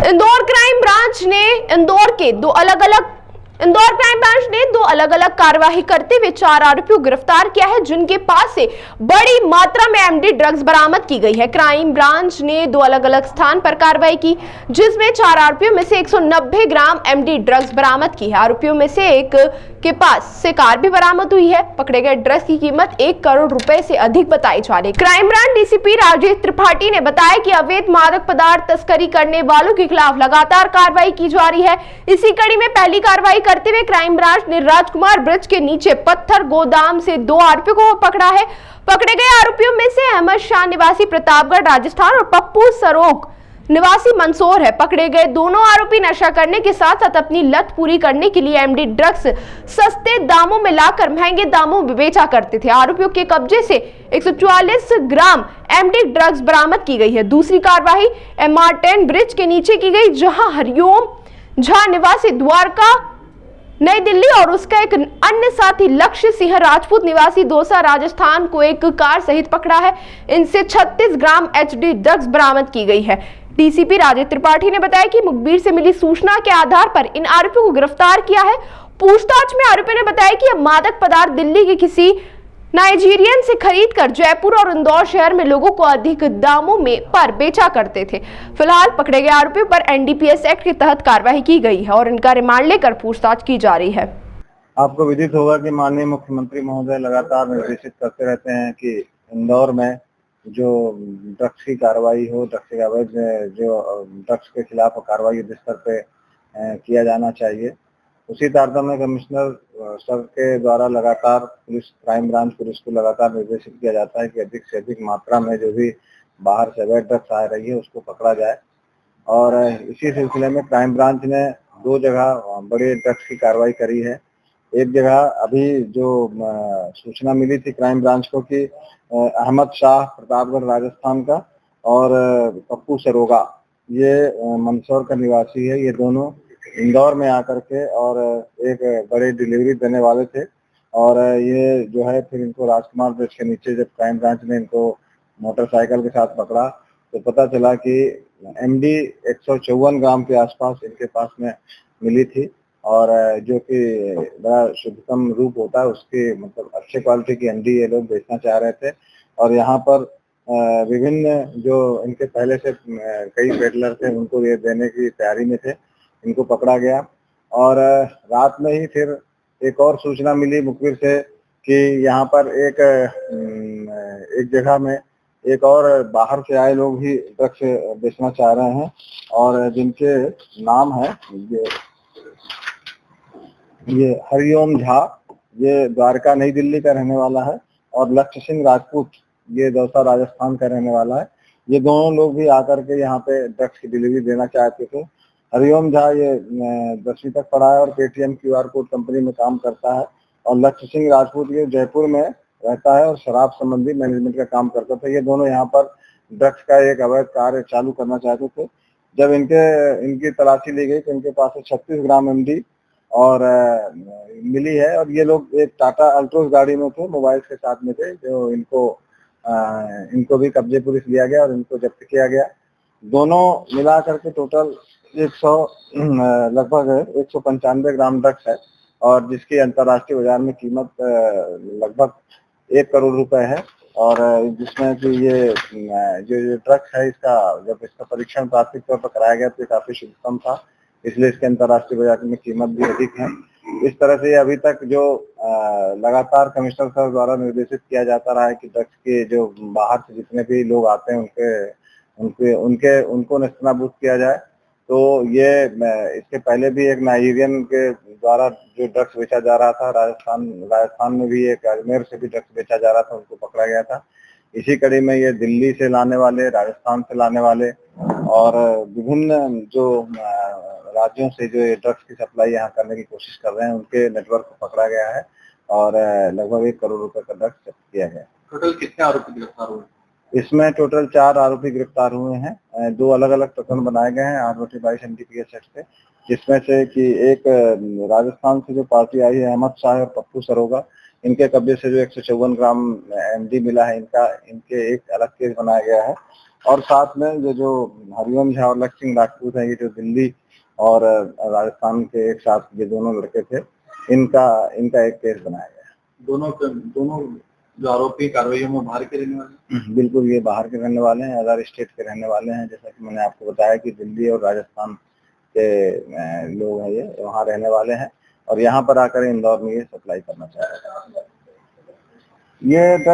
Indore crime branch ने दो अलग अलग कार्रवाई करते हुए 4 आरोपियों को गिरफ्तार किया है, जिनके पास से बड़ी मात्रा में एमडी ड्रग्स बरामद की गई है। क्राइम ब्रांच ने 2 अलग अलग स्थान पर कार्रवाई की, जिसमें 4 आरोपियों में से 190 ग्राम एमडी ड्रग्स बरामद की है। आरोपियों में से एक के पास से कार भी बरामद हुई है। पकड़े गए ड्रग्स की कीमत 1 करोड़ रुपए से अधिक बताई जा रही है। Crime branch DCP Rajesh Tripathi ने बताया कि अवैध मादक पदार्थ तस्करी करने वालों के खिलाफ लगातार कार्रवाई की जा रही है। इसी कड़ी में पहली कार्रवाई करते हुए क्राइम ब्रांच ने राजकुमार ब्रिज के नीचे पत्थर गोदाम से 2 आरोपियों को पकड़ा है। पकड़े गए आरोपियों में से अहमद शाह निवासी प्रतापगढ़ राजस्थान और पप्पू सरोग निवासी मंदसौर है। पकड़े गए दोनों आरोपी नशा करने के साथ साथ अपनी लत पूरी करने के लिए एमडी ड्रग्स सस्ते दामों में लाकर महंगे दामों में बेचा करते थे। आरोपियों के कब्जे से 144 ग्राम एमडी ड्रग्स बरामद की गई है। दूसरी कार्रवाई एमआर10 ब्रिज के नीचे की गई, जहां हरिओम झा निवासी द्वारका नई दिल्ली और उसका एक अन्य साथी लक्ष्य सिंह राजपूत निवासी दौसा राजस्थान को एक कार सहित पकड़ा है। इनसे 36 ग्राम एचडी ड्रग्स बरामद की गई है। डीसीपी राजेश त्रिपाठी ने बताया कि मुखबिर से मिली सूचना के आधार पर इन आरोपियों को गिरफ्तार किया है। पूछताछ में आरोपियों ने बताया कि यह मादक पदार्थ दिल्ली के किसी नाइजीरियन से खरीदकर जयपुर और इंदौर शहर में लोगों को अधिक दामों में पर बेचा करते थे। फिलहाल पकड़े गए आरोपियों पर एनडीपीएस एक्ट के तहत कार्रवाई की गई है और इनका रिमांड लेकर पूछताछ की जा रही है। आपको विदित होगा कि माननीय मुख्यमंत्री महोदय लगातार निर्देशित करते रहते हैं कि इंदौर में जो ड्रग्स की कार्रवाई हो, ड्रग्स के खिलाफ कार्रवाई युद्ध स्तर पे किया जाना चाहिए। उसी तारतम्य में कमिश्नर सर के द्वारा लगातार क्राइम ब्रांच पुलिस को लगातार निर्देशित किया जाता है कि अधिक से अधिक मात्रा में जो भी बाहर से अवैध ड्रग्स आ रही है उसको पकड़ा जाए। और इसी सिलसिले में क्राइम ब्रांच ने 2 जगह बड़े ड्रग्स की कार्रवाई करी है। एक जगह अभी जो सूचना मिली थी क्राइम ब्रांच को कि अहमद शाह प्रतापगढ़ राजस्थान का और पप्पू सरोगा ये मंदसौर का निवासी है। ये दोनों इंदौर में आकर के और एक बड़े डिलीवरी देने वाले थे और ये जो है फिर इनको राजकुमार ब्रिज के नीचे जब क्राइम ब्रांच ने इनको मोटरसाइकिल के साथ पकड़ा तो पता चला कि एमडी 154 ग्राम के आसपास इनके पास में मिली थी और जो कि बड़ा शुद्धतम रूप होता है उसकी मतलब अच्छे क्वालिटी की एमडी ये लोग बेचना चाह रहे थे। और यहाँ पर विभिन्न जो इनके पहले से कई पेडलर थे उनको ये देने की तैयारी में थे, इनको पकड़ा गया। और रात में ही फिर एक और सूचना मिली मुखबिर से कि यहाँ पर एक जगह में एक और बाहर से आए लोग भी ड्रग्स बेचना चाह रहे हैं और जिनके नाम है ये हरिओम झा, ये द्वारका नई दिल्ली का रहने वाला है और लक्ष्य सिंह राजपूत ये दौसा राजस्थान का रहने वाला है। ये दोनों लोग भी आकर के यहाँ पे ड्रग्स की डिलीवरी देना चाहते थे। हरिओम झा ये 10वीं तक पढ़ा है और पेटीएम क्यूआर कोड कंपनी में काम करता है और लक्ष्य सिंह राजपूत ये जयपुर में रहता है और शराब संबंधी मैनेजमेंट का काम करता था। ये दोनों यहाँ पर ड्रग्स का एक अवैध कार्य चालू करना चाहते थे। जब इनकी तलाशी ली गई तो इनके पास 36 ग्राम एमडी और मिली है और ये लोग एक टाटा अल्ट्रोज गाड़ी में थे, मोबाइल के साथ में थे, जो इनको भी कब्जे पुलिस लिया गया और इनको जब्त किया गया। दोनों मिला करके टोटल लगभग 195 ग्राम ड्रग्स है और जिसकी अंतर्राष्ट्रीय बाजार में कीमत लगभग 1 करोड़ रुपए है। और जिसमें कि ये जो ड्रग्स है इसका जब इसका परीक्षण प्राथमिक तौर पर कराया गया तो काफी शुद्धतम था, इसलिए इसके अंतर्राष्ट्रीय बाजार में कीमत भी अधिक है। इस तरह से अभी तक जो लगातार कमिश्नर सर द्वारा निर्देशित किया जाता रहा है कि ड्रग्स के जो बाहर से जितने भी लोग आते हैं उनको नेस्तनाबूद किया जाए। तो ये इसके पहले भी एक नाइजीरियन के द्वारा जो ड्रग्स बेचा जा रहा था राजस्थान में भी एक अजमेर से भी ड्रग्स बेचा जा रहा था, उनको पकड़ा गया था। इसी कड़ी में ये दिल्ली से लाने वाले, राजस्थान से लाने वाले और विभिन्न जो राज्यों से जो ये ड्रग्स की सप्लाई यहाँ करने की कोशिश कर रहे हैं उनके नेटवर्क को पकड़ा गया है और लगभग 1 करोड़ रुपए का ड्रग्स जब्त किया गया। टोटल कितने आरोपी गिरफ्तार हुए? इसमें टोटल 4 आरोपी गिरफ्तार हुए हैं। 2 अलग अलग प्रकरण बनाए गए हैं 8/22 एनडीपीएस एक्ट से, जिसमें से कि एक राजस्थान से जो पार्टी आई है अहमद शाह और पप्पू सरोगा, इनके कब्जे से जो 154 ग्राम एमडी मिला है, इनके एक अलग केस बनाया गया है। और साथ में जो हरिओम झा और लक्ष्य सिंह राजपूत है, ये जो दिल्ली और राजस्थान के एक साथ ये दोनों लड़के थे, इनका एक केस बनाया गया है। दोनों जो आरोपी कार्रवाई में बाहर के रहने वाले हैं? बिल्कुल, ये बाहर के रहने वाले हैं, अदर स्टेट के रहने वाले हैं। जैसा कि मैंने आपको बताया कि दिल्ली और राजस्थान के लोग हैं, ये वहाँ रहने वाले हैं और यहाँ पर आकर इंदौर में ये सप्लाई करना चाह रहे हैं। ये